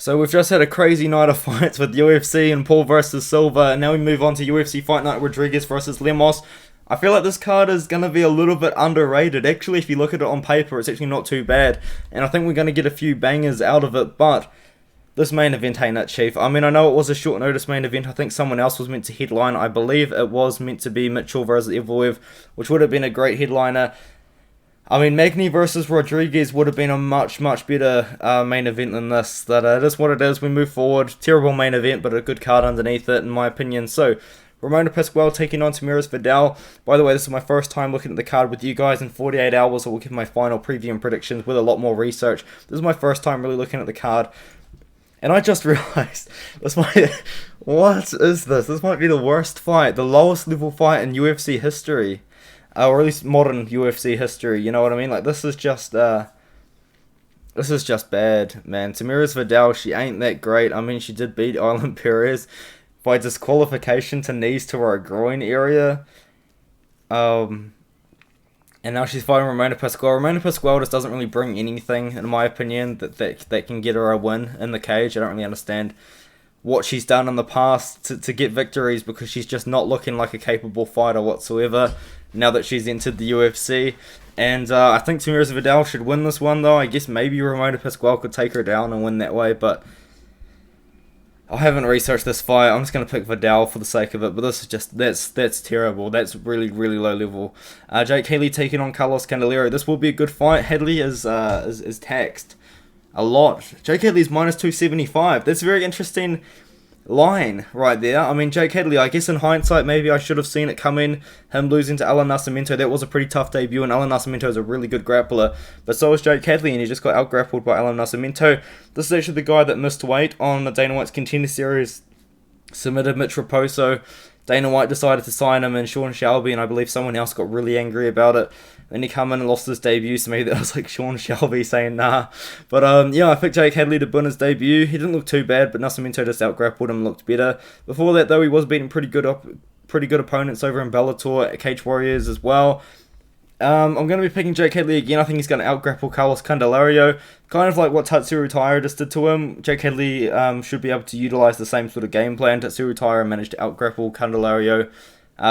So we've just had a crazy night of fights with UFC and Paul versus Silva, and now we move on to UFC Fight Night Rodriguez versus Lemos. I feel like this card is going to be a little bit underrated. Actually, if you look at it on paper, it's actually not too bad, and I think we're going to get a few bangers out of it, but this main event ain't it, Chief. I mean, I know it was a short notice main event. I think someone else was meant to headline. I believe it was meant to be Mitchell versus Evloev, which would have been a great headliner. I mean, Magny versus Rodriguez would have been a much better main event than this. That it is what it is. We move forward. Terrible main event, but a good card underneath it, in my opinion. So, Ramona Pascual taking on Tamiris Vidal. By the way, this is my first time looking at the card with you guys in 48 hours. I will give my final preview and predictions with a lot more research. This is my first time really looking at the card. And I just realised, what is this? This might be the worst fight, the lowest level fight in UFC history. Or at least modern UFC history, you know what I mean? Like, this is just bad, man. Tamiris Vidal, she ain't that great. I mean, she did beat Island Perez by disqualification to knees to her groin area. And now she's fighting Ramona Pascual. Ramona Pascual just doesn't really bring anything, in my opinion, that can get her a win in the cage. I don't really understand what she's done in the past to get victories, because she's just not looking like a capable fighter whatsoever now that she's entered the UFC. And I think Tamiris Vidal should win this one, though. I guess maybe Ramona Pascual could take her down and win that way, but I haven't researched this fight. I'm just going to pick Vidal for the sake of it, but this is just, that's terrible. That's really low level. Jake Haley taking on Carlos Candelero. This will be a good fight. Hadley is taxed a lot. Jake Hadley's minus 275. That's a very interesting line right there. I mean, Jake Hadley, I guess in hindsight, maybe I should have seen it come in. Him losing to Alan Nascimento, that was a pretty tough debut, and Alan Nascimento is a really good grappler, but so is Jake Hadley, and he just got out-grappled by Alan Nascimento. This is actually the guy that missed weight on the Dana White's Contender Series, submitted Mitch Raposo. Dana White decided to sign him, and Sean Shelby, and I believe someone else got really angry about it. Then he come in and lost his debut, so maybe that was like Sean Shelby saying nah. But yeah, I picked Jake Hadley to win his debut. He didn't look too bad, but Nascimento just out-grappled him and looked better. Before that, though, he was beating pretty good opponents over in Bellator, Cage Warriors as well. I'm going to be picking Jake Hadley again. I think he's going to out-grapple Carlos Candelario. Kind of like what Tatsuro Taira just did to him. Jake Hadley should be able to utilize the same sort of game plan. Tatsuro Taira managed to out-grapple Candelario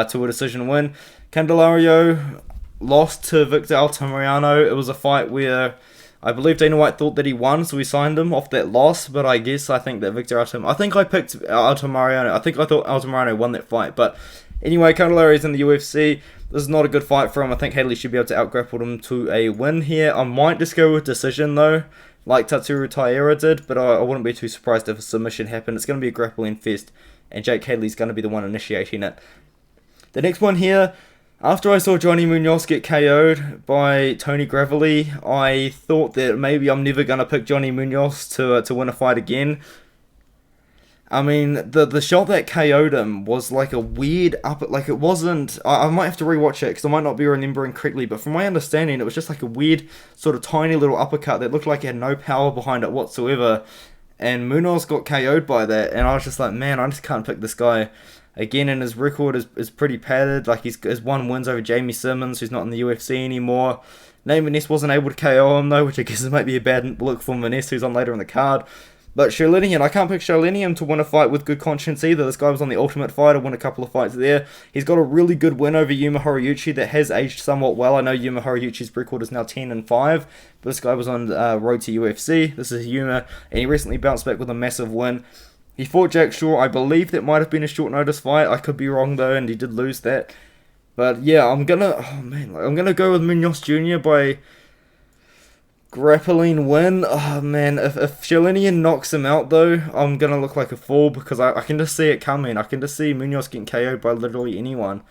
to a decision win. Candelario lost to Victor Altamirano. It was a fight where I believe Dana White thought that he won, so he signed him off that loss, but I think that Victor Altamirano... I think I picked Altamirano. I thought Altamirano won that fight, but anyway, Candelario's in the UFC. This is not a good fight for him. I think Hadley should be able to out-grapple him to a win here. I might just go with decision, though, like Tatsuro Taira did, but I wouldn't be too surprised if a submission happened. It's going to be a grappling fest, and Jake Hadley's going to be the one initiating it. The next one here, after I saw Johnny Munoz get KO'd by Tony Gravely, I thought that maybe I'm never going to pick Johnny Munoz to win a fight again. I mean, the shot that KO'd him was like a weird like it wasn't... I might have to rewatch it because I might not be remembering correctly, but from my understanding, it was just like a weird sort of tiny little uppercut that looked like it had no power behind it whatsoever, and Munoz got KO'd by that, and I was just like, man, I just can't pick this guy again, and his record is pretty padded. Like, his 1 wins over Jamie Simmons, who's not in the UFC anymore. Nate Maness wasn't able to KO him, though, which I guess might be a bad look for Maness, who's on later in the card. But Sherlinian, I can't pick Sherlinian to win a fight with good conscience either. This guy was on the Ultimate Fighter, won a couple of fights there. He's got a really good win over Yuma Horiguchi that has aged somewhat well. I know Yuma Horiguchi's record is now 10-5, but this guy was on road to UFC. This is Yuma, and he recently bounced back with a massive win. He fought Jack Shaw. I believe that might have been a short notice fight. I could be wrong though, and he did lose that. But yeah, I'm gonna go with Munoz Jr. by grappling win. Oh man, if Sherlinian knocks him out though, I'm gonna look like a fool because I can just see it coming. I can just see Munoz getting KO'd by literally anyone.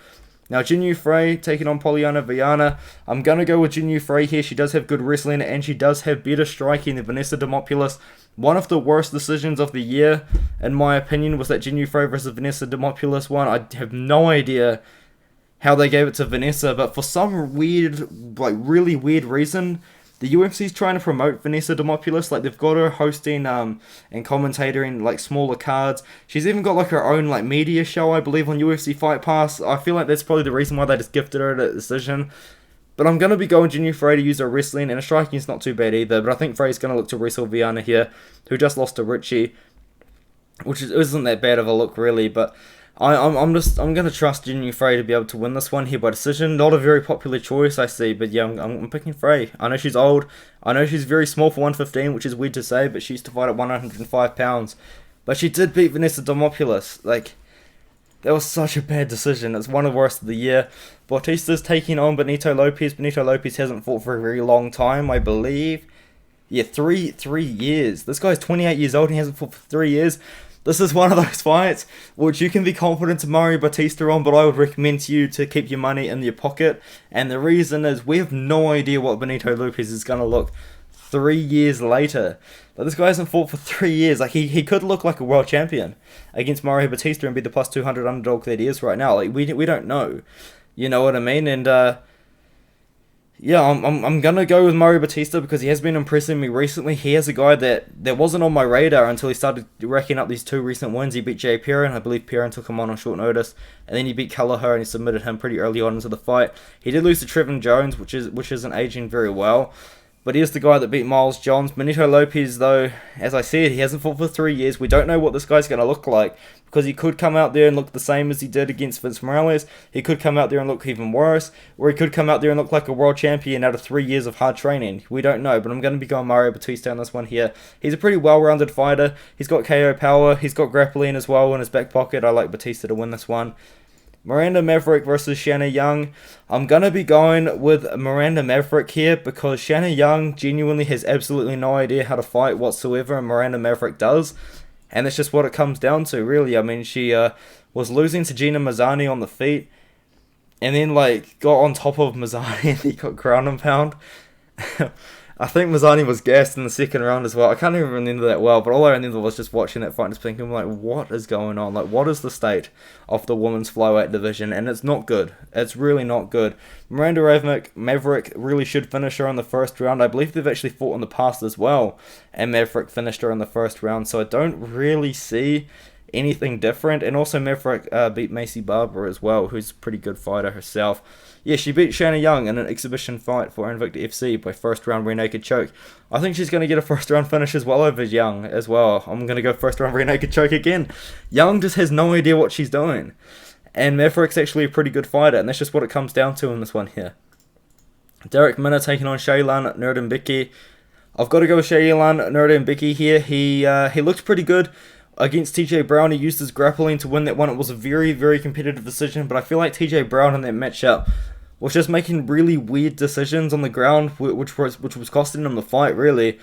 Now, Jinyu Frey taking on Poliana Viana. I'm going to go with Jinyu Frey here. She does have good wrestling, and she does have better striking than Vanessa Demopoulos. One of the worst decisions of the year, in my opinion, was that Jinyu Frey versus Vanessa Demopoulos one. I have no idea how they gave it to Vanessa, but for some weird, like really weird reason, the UFC's trying to promote Vanessa Demopoulos. Like, they've got her hosting and commentating like smaller cards. She's even got like her own like media show, I believe, on UFC Fight Pass. I feel like that's probably the reason why they just gifted her that decision. But I'm going to be going Junior Frey to use her wrestling, and her striking is not too bad either. But I think Frey's going to look to wrestle Viana here, who just lost to Richie, which isn't that bad of a look really. But I'm going to trust Junior Frey to be able to win this one here by decision. Not a very popular choice, I see, but yeah, I'm picking Frey. I know she's old. I know she's very small for 115, which is weird to say, but she used to fight at 105 pounds. But she did beat Vanessa Demopoulos. Like, that was such a bad decision. It's one of the worst of the year. Bautista's taking on Benito Lopez. Benito Lopez hasn't fought for a very long time, I believe. Yeah, three years. This guy's 28 years old and he hasn't fought for 3 years. This is one of those fights which you can be confident to Mario Bautista on, but I would recommend to you to keep your money in your pocket. And the reason is we have no idea what Benito Lopez is going to look 3 years later. But this guy hasn't fought for 3 years. Like, he could look like a world champion against Mario Bautista and be the plus 200 underdog that he is right now. Like, we don't know. You know what I mean? And yeah, I'm gonna go with Mario Bautista because he has been impressing me recently. He has a guy that wasn't on my radar until he started racking up these 2 recent wins. He beat Jay Perrin. I believe Perrin took him on short notice, and then he beat Kelleher and he submitted him pretty early on into the fight. He did lose to Trevin Jones, which isn't aging very well. But he is the guy that beat Miles Johns. Benito Lopez, though, as I said, he hasn't fought for 3 years. We don't know what this guy's going to look like because he could come out there and look the same as he did against Vince Morales. He could come out there and look even worse, or he could come out there and look like a world champion out of 3 years of hard training. We don't know, but I'm going to be going Mario Bautista on this one here. He's a pretty well-rounded fighter. He's got KO power. He's got grappling as well in his back pocket. I like Bautista to win this one. Miranda Maverick versus Shanna Young. I'm going to be going with Miranda Maverick here because Shanna Young genuinely has absolutely no idea how to fight whatsoever, and Miranda Maverick does. And that's just what it comes down to, really. I mean, she was losing to Gina Mazzani on the feet, and then, like, got on top of Mazzani and he got ground and pound. I think Mazzani was gassed in the second round as well. I can't even remember that well, but all I remember was just watching that fight and just thinking, like, what is going on? Like, what is the state of the women's flyweight division? And it's not good. It's really not good. Miranda Maverick really should finish her in the first round. I believe they've actually fought in the past as well, and Maverick finished her in the first round, so I don't really see anything different. And also Maverick beat Macy Barber as well, who's a pretty good fighter herself. Yeah, she beat Shanna Young in an exhibition fight for Invicta FC by first round rear naked choke. I think she's going to get a first round finish as well over Young as well. I'm going to go first round rear naked choke again. Young just has no idea what she's doing. And Maverick's actually a pretty good fighter, and that's just what it comes down to in this one here. Derek Minner taking on Shaylan Nurdimbiki. I've got to go with Shaylan Nurdimbiki here. He looked pretty good against TJ Brown. He used his grappling to win that one. It was a very, very competitive decision, but I feel like TJ Brown in that matchup was just making really weird decisions on the ground, which was costing him the fight, really.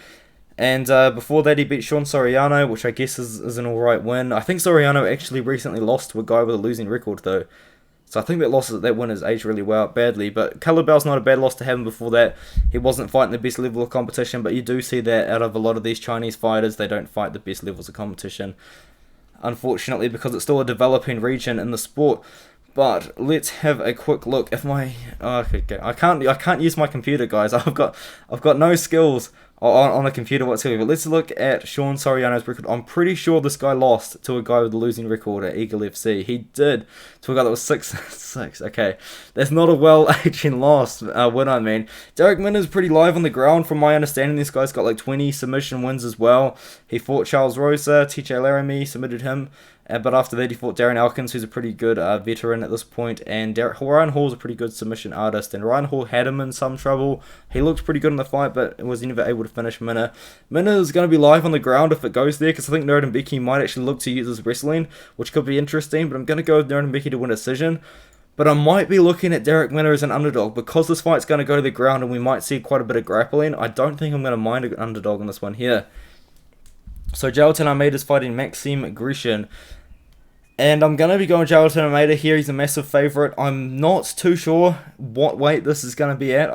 And before that, he beat Sean Soriano, which I guess is an alright win. I think Soriano actually recently lost to a guy with a losing record, though. So I think that win has aged really badly. But Calabell's not a bad loss to have him before that. He wasn't fighting the best level of competition, but you do see that out of a lot of these Chinese fighters, they don't fight the best levels of competition, unfortunately, because it's still a developing region in the sport. But let's have a quick look. If my okay, I can't use my computer, guys. I've got no skills on a computer whatsoever. But let's look at Sean Soriano's record. I'm pretty sure this guy lost to a guy with a losing record at Eagle FC. He did to a guy that was 6-6. Okay, that's not a well-aging loss. What I mean, Derek Minner's pretty live on the ground. From my understanding, this guy's got like 20 submission wins as well. He fought Charles Rosa, TJ Laramie, submitted him. But after that, he fought Darren Elkins, who's a pretty good veteran at this point, and Ryan Hall's a pretty good submission artist, and Ryan Hall had him in some trouble. He looked pretty good in the fight, but was never able to finish Minner. Minner is going to be live on the ground if it goes there, because I think Nurdimbiki might actually look to use his wrestling, which could be interesting, but I'm going to go with Nurdimbiki to win a decision. But I might be looking at Derek Minner as an underdog, because this fight's going to go to the ground and we might see quite a bit of grappling. I don't think I'm going to mind an underdog in this one here. So Jailton Almeida is fighting Maxime Grishin. And I'm going to be going Jailton Almeida here. He's a massive favourite. I'm not too sure what weight this is going to be at.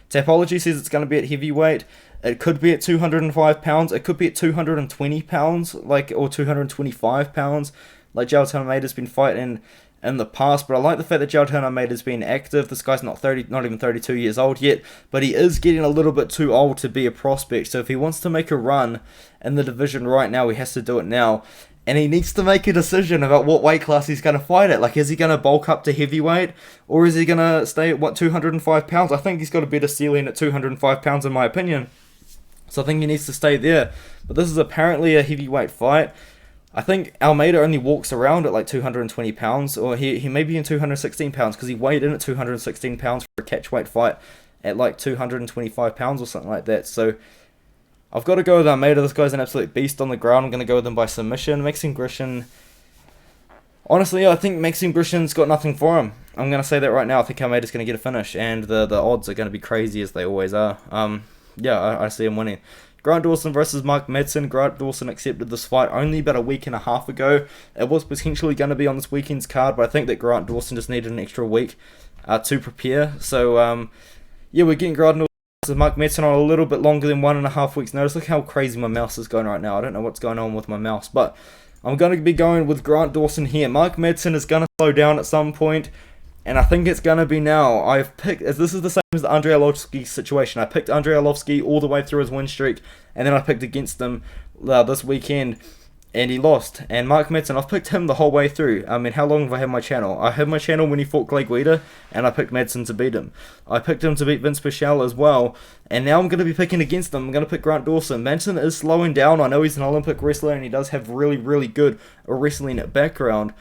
Tapology says it's going to be at heavyweight. It could be at 205 pounds. It could be at 220 pounds, or 225 pounds. Like Jailton Almeida's been fighting in the past, but I like the fact that Jailton Almeida's been active. This guy's not even 32 years old yet, but he is getting a little bit too old to be a prospect. So if he wants to make a run in the division right now, he has to do it now. And he needs to make a decision about what weight class he's going to fight at. Like, is he going to bulk up to heavyweight, or is he going to stay at, 205 pounds? I think he's got a better ceiling at 205 pounds, in my opinion. So I think he needs to stay there. But this is apparently a heavyweight fight. I think Almeida only walks around at like 220 pounds, or he may be in 216 pounds, because he weighed in at 216 pounds for a catchweight fight at like 225 pounds or something like that. So I've got to go with Almeida. This guy's an absolute beast on the ground. I'm going to go with him by submission. Maxime Grishin, honestly, I think Maxime Grishin's got nothing for him. I'm going to say that right now. I think Almeida's going to get a finish, and the odds are going to be crazy, as they always are. Yeah, I see him winning. Grant Dawson versus Mark Madsen. Grant Dawson accepted this fight only about a week and a half ago. It was potentially going to be on this weekend's card, but I think that Grant Dawson just needed an extra week to prepare. So, yeah, we're getting Grant Dawson versus Mark Madsen on a little bit longer than 1.5 weeks' notice. Look how crazy my mouse is going right now. I don't know what's going on with my mouse, but I'm going to be going with Grant Dawson here. Mark Madsen is going to slow down at some point, and I think it's going to be now. I've picked, this is the same as the Andrei Arlovski situation. I picked Andrei Arlovski all the way through his win streak, and then I picked against him this weekend, and he lost. And Mark Madsen, I've picked him the whole way through. I mean, how long have I had my channel? I had my channel when he fought Clay Guida, and I picked Madsen to beat him. I picked him to beat Vince Pichel as well, and now I'm going to be picking against him. I'm going to pick Grant Dawson. Madsen is slowing down. I know he's an Olympic wrestler, and he does have really, really good wrestling background.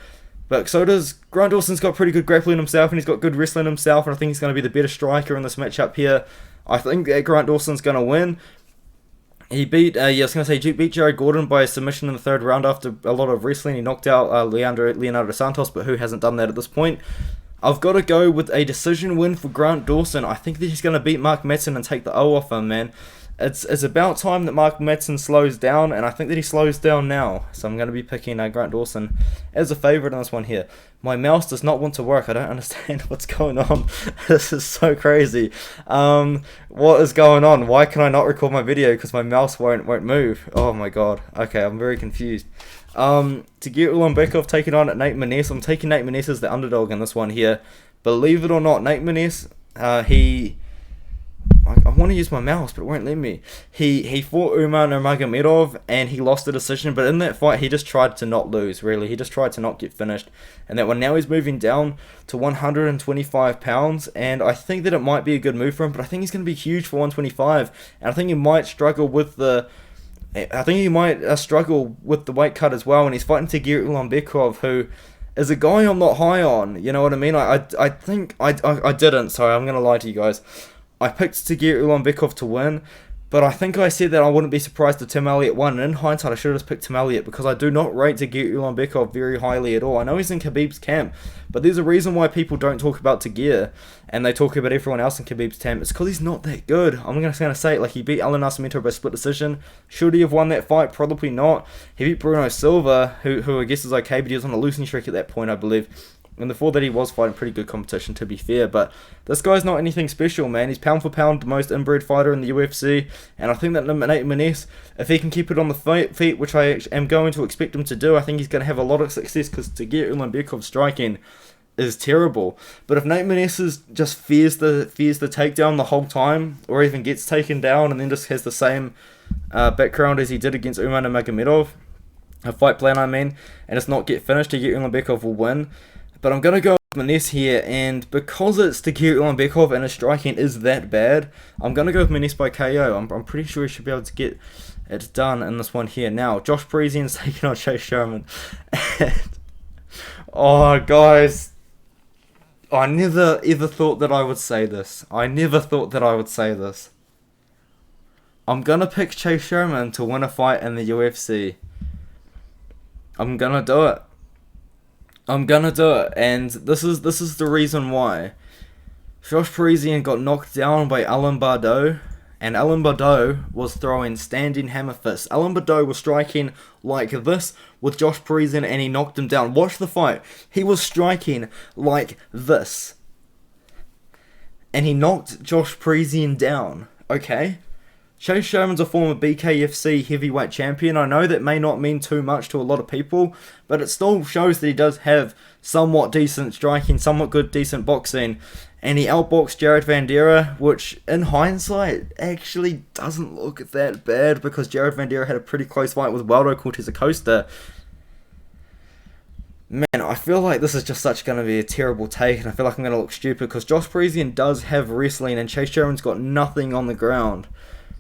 But so does Grant Dawson's got pretty good grappling himself, and he's got good wrestling himself, and I think he's going to be the better striker in this matchup here. I think that Grant Dawson's going to win. He beat Jared Gordon by submission in the third round after a lot of wrestling. He knocked out Leonardo Santos, but who hasn't done that at this point? I've got to go with a decision win for Grant Dawson. I think that he's going to beat Mark Madsen and take the O off him, man. It's about time that Mark Madsen slows down, and I think that he slows down now. So I'm going to be picking Grant Dawson as a favourite in this one here. My mouse does not want to work. I don't understand what's going on. This is so crazy. What is going on? Why can I not record my video? Because my mouse won't move. Oh my god. Okay, I'm very confused. Tagir Ulanbekov taking on Nate Maness. I'm taking Nate Maness as the underdog in this one here. Believe it or not, Nate Maness, I want to use my mouse, but it won't let me. He fought Umar Nurmagomedov, and he lost the decision, but in that fight, he just tried to not lose, really. He just tried to not get finished. And that one, now he's moving down to 125 pounds, and I think that it might be a good move for him, but I think he's going to be huge for 125, and I think he might struggle with the weight cut as well, and he's fighting Tagir Ulanbekov, who is a guy I'm not high on, you know what I mean? I didn't, sorry, I'm going to lie to you guys. I picked Tagir Ulanbekov to win, but I think I said that I wouldn't be surprised if Tim Elliott won, and in hindsight I should have just picked Tim Elliott, because I do not rate Tagir Ulanbekov very highly at all. I know he's in Khabib's camp, but there's a reason why people don't talk about Tagir, and they talk about everyone else in Khabib's camp. It's because he's not that good. I'm going to say it, like, he beat Alan Nascimento by split decision. Should he have won that fight? Probably not. He beat Bruno Silva, who I guess is okay, but he was on a losing streak at that point, I believe. And before that, he was fighting pretty good competition, to be fair. But this guy's not anything special, man. He's pound for pound the most inbred fighter in the UFC. And I think that Nate Maness, if he can keep it on the feet, which I am going to expect him to do, I think he's going to have a lot of success, because Tagir Ulanbekov's striking is terrible. But if Nate Maness just fears the takedown the whole time, or even gets taken down and then just has the same background as he did against Umar Nurmagomedov, a fight plan, I mean, and it's not get finished, Tagir Ulanbekov will win. But I'm going to go with Maness here, and because it's Tagir Ulanbekov and his striking is that bad, I'm going to go with Maness by KO. I'm pretty sure he should be able to get it done in this one here. Now, Josh Parisian's taking on Chase Sherman. And, oh, guys, I never ever thought that I would say this. I'm going to pick Chase Sherman to win a fight in the UFC. I'm going to do it. And this is the reason why. Josh Parisian got knocked down by Alain Bardot, and Alain Bardot was throwing standing hammer fists. Alain Bardot was striking like this with Josh Parisian, and he knocked him down. Watch the fight. He was striking like this, and he knocked Josh Parisian down, okay? Chase Sherman's a former BKFC heavyweight champion. I know that may not mean too much to a lot of people, but it still shows that he does have somewhat decent striking, somewhat good, decent boxing. And he outboxed Jared Vanderaa, which in hindsight actually doesn't look that bad because Jared Vanderaa had a pretty close fight with Waldo Cortez Acosta. Man, I feel like this is just going to be a terrible take, and I feel like I'm going to look stupid because Josh Parisian does have wrestling and Chase Sherman's got nothing on the ground.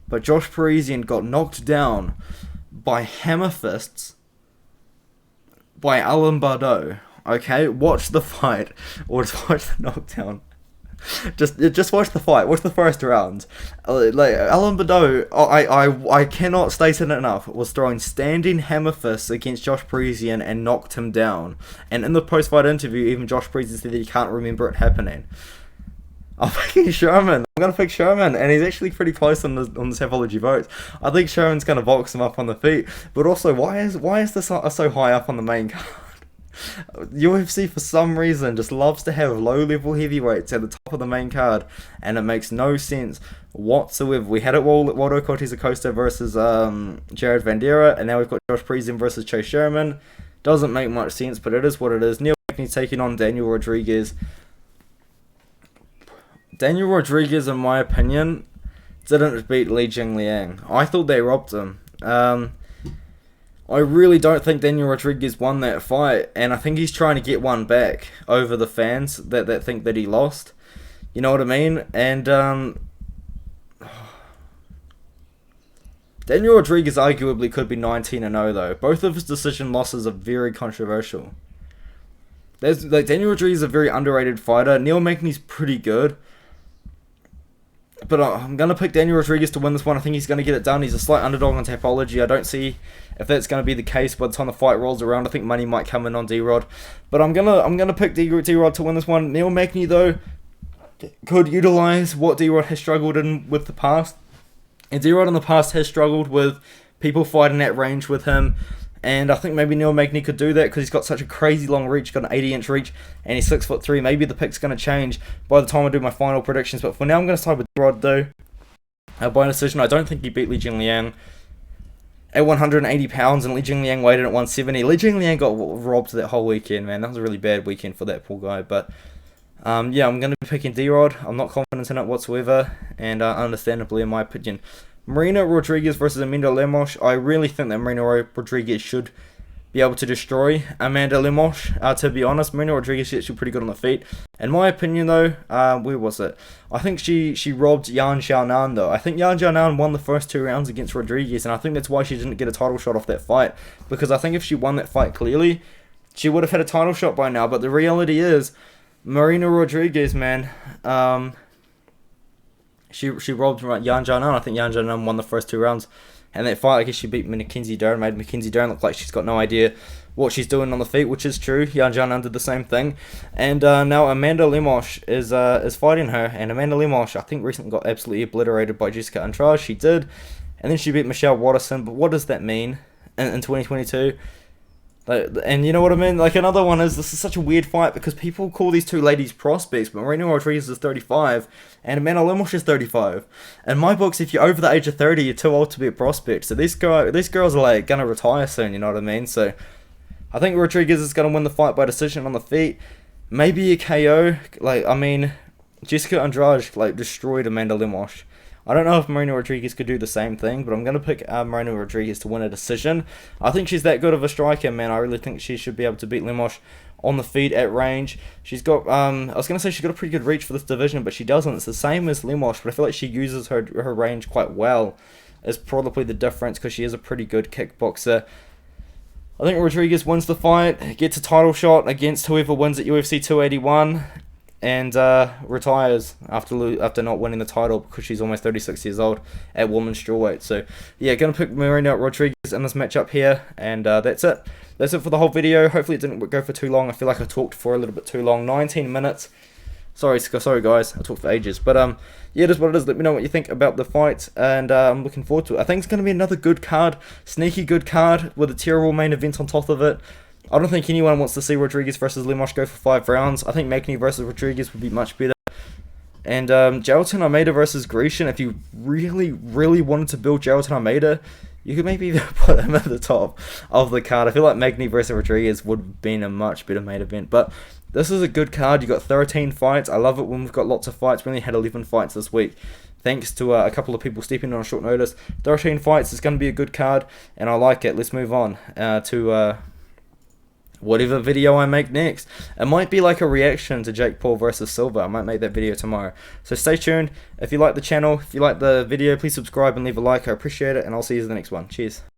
But Josh Parisian got knocked down by hammer fists by Alan Bardeau. Okay, watch the fight or just watch the knockdown. Just watch the fight. Watch the first round. Like Alan Bardeau, I cannot state it enough, was throwing standing hammer fists against Josh Parisian and knocked him down. And in the post-fight interview, even Josh Parisian said that he can't remember it happening. I'm picking Sherman. I'm gonna pick Sherman, and he's actually pretty close on the Tapology votes. I think Sherman's gonna box him up on the feet. But also, why is this so high up on the main card? UFC for some reason just loves to have low-level heavyweights at the top of the main card, and it makes no sense whatsoever. We had it Waldo Cortez Acosta versus Jared Vanderaa, and now we've got Josh Parisian versus Chase Sherman. Doesn't make much sense, but it is what it is. Neil Magny taking on Daniel Rodriguez. Daniel Rodriguez, in my opinion, didn't beat Li Jingliang. I thought they robbed him. I really don't think Daniel Rodriguez won that fight, and I think he's trying to get one back over the fans that think that he lost. You know what I mean? And Daniel Rodriguez arguably could be 19-0 though. Both of his decision losses are very controversial. Daniel Rodriguez is a very underrated fighter. Neil Magny's pretty good. But I'm going to pick Daniel Rodriguez to win this one. I think he's going to get it done. He's a slight underdog on Tapology. I don't see if that's going to be the case by the time the fight rolls around. I think money might come in on D-Rod. But I'm gonna pick D-Rod to win this one. Neil Magny, though, could utilize what D-Rod has struggled in with the past. And D-Rod in the past has struggled with people fighting at range with him. And I think maybe Neil Magny could do that because he's got such a crazy long reach, got an 80-inch reach, and he's 6'3". Maybe the pick's going to change by the time I do my final predictions. But for now, I'm going to side with D-Rod, though. By decision, I don't think he beat Li Jingliang at 180 pounds, and Li Jingliang weighed in at 170. Li Jingliang got robbed that whole weekend, man. That was a really bad weekend for that poor guy. But yeah, I'm going to be picking D-Rod. I'm not confident in it whatsoever, and understandably, in my opinion. Marina Rodriguez versus Amanda Lemos. I really think that Marina Rodriguez should be able to destroy Amanda Lemos. To be honest, Marina Rodriguez is actually pretty good on the feet. In my opinion, though, where was it? I think she robbed Yan Xiaonan, though. I think Yan Xiaonan won the first 2 rounds against Rodriguez, and I think that's why she didn't get a title shot off that fight. Because I think if she won that fight clearly, she would have had a title shot by now. But the reality is, Marina Rodriguez, man, She robbed Yan Xiaonan. I think Yan Xiaonan won the first 2 rounds. And that fight, I guess she beat Mackenzie Dern, made Mackenzie Dern look like she's got no idea what she's doing on the feet, which is true. Yan Xiaonan did the same thing. And now Amanda Lemos is fighting her. And Amanda Lemos, I think, recently got absolutely obliterated by Jessica Andrade. She did. And then she beat Michelle Watterson. But what does that mean in 2022? And you know what I mean? Like, another one is, this is such a weird fight because people call these two ladies prospects, but Marina Rodriguez is 35 and Amanda Lemos is 35. In my books, if you're over the age of 30, you're too old to be a prospect. So these girls are like gonna retire soon, you know what I mean? So I think Rodriguez is gonna win the fight by decision on the feet. Maybe a KO. Like, I mean, Jessica Andrade like destroyed Amanda Lemos. I don't know if Marina Rodriguez could do the same thing, but I'm going to pick Marina Rodriguez to win a decision. I think she's that good of a striker, man. I really think she should be able to beat Lemos on the feet at range. She's got, I was going to say she's got a pretty good reach for this division, but she doesn't. It's the same as Lemos, but I feel like she uses her range quite well. Is probably the difference because she is a pretty good kickboxer. I think Rodriguez wins the fight, gets a title shot against whoever wins at UFC 281. And retires after not winning the title because she's almost 36 years old at women's strawweight. So yeah, gonna pick Marina Rodriguez in this matchup here, and that's it. That's it for the whole video. Hopefully it didn't go for too long. I feel like I talked for a little bit too long. 19 minutes. Sorry guys, I talked for ages. But yeah, that's what it is. Let me know what you think about the fight, and I'm looking forward to it. I think it's gonna be another good card, sneaky good card with a terrible main event on top of it. I don't think anyone wants to see Rodriguez versus Lemos go for 5 rounds. I think Magny versus Rodriguez would be much better. And Jailton Almeida versus Grecian. If you really, really wanted to build Jailton Almeida, you could maybe put him at the top of the card. I feel like Magny versus Rodriguez would have been a much better main event. But this is a good card. You got 13 fights. I love it when we've got lots of fights. We only had 11 fights this week, thanks to a couple of people stepping in on short notice. 13 fights is going to be a good card, and I like it. Let's move on to whatever video I make next. It might be like a reaction to Jake Paul versus Silva. I might make that video tomorrow. So stay tuned. If you like the channel, if you like the video, please subscribe and leave a like. I appreciate it, and I'll see you in the next one. Cheers.